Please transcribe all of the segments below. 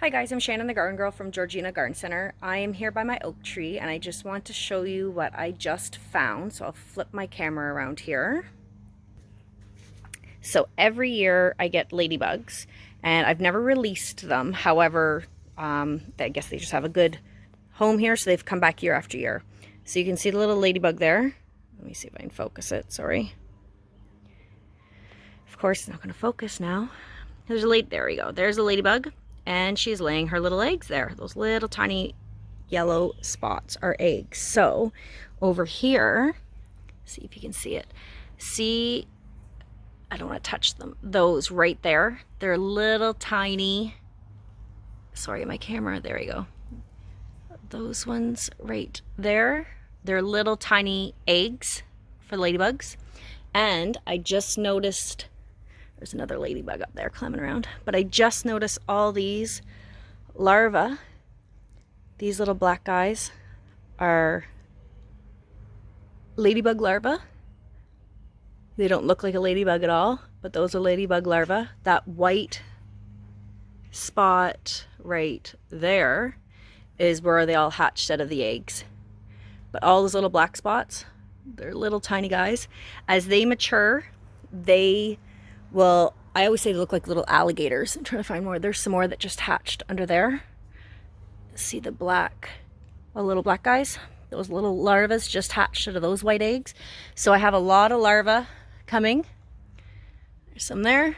Hi guys, I'm Shannon the Garden Girl from Georgina Garden Center. I am here by my oak tree and I just want to show you what I just found. So I'll flip my camera around here. So every year I get ladybugs and I've never released them. However, I guess they just have a good home here, so they've come back year after year. So you can see the little ladybug there. Let me see if I can focus it, sorry. Of course, it's not going to focus now. There we go. There's a ladybug. And she's laying her little eggs there. Those little tiny yellow spots are eggs. So over here, see if you can see it. See, I don't want to touch them. Those right there, they're little tiny, sorry, my camera, there we go. Those ones right there, they're little tiny eggs for ladybugs. And I just noticed, there's another ladybug up there climbing around. But I just noticed all these larvae, these little black guys, are ladybug larvae. They don't look like a ladybug at all, but those are ladybug larvae. That white spot right there is where they all hatched out of the eggs. But all those little black spots, they're little tiny guys. As they mature, well, I always say they look like little alligators. I'm trying to find more. There's some more that just hatched under there. See the little black guys? Those little larvae just hatched out of those white eggs. So I have a lot of larvae coming. There's some there.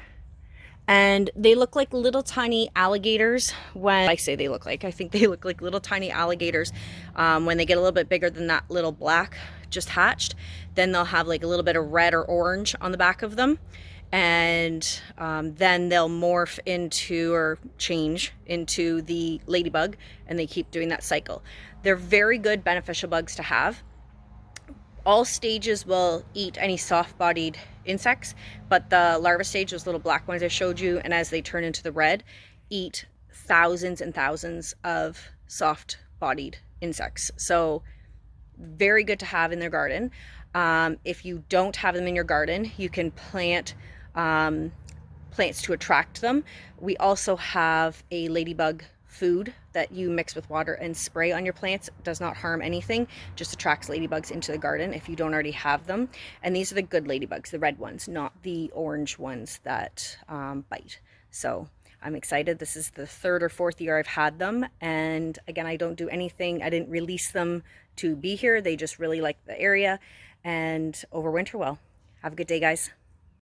And they look like little tiny alligators when I say they look like. I think they look like little tiny alligators when they get a little bit bigger than that little black just hatched. Then they'll have like a little bit of red or orange on the back of them. And then they'll morph into or change into the ladybug, and they keep doing that cycle. They're very good beneficial bugs to have. All stages will eat any soft-bodied insects, but the larva stage, those little black ones I showed you, and as they turn into the red, eat thousands and thousands of soft-bodied insects. So very good to have in their garden. If you don't have them in your garden, you can plant plants to attract them. We also have a ladybug food that you mix with water and spray on your plants. It does not harm anything, just attracts ladybugs into the garden if you don't already have them. And these are the good ladybugs, the red ones, not the orange ones that bite. So I'm excited. This is the 3rd or 4th year I've had them. And again, I don't do anything. I didn't release them to be here. They just really like the area and overwinter well. Have a good day, guys.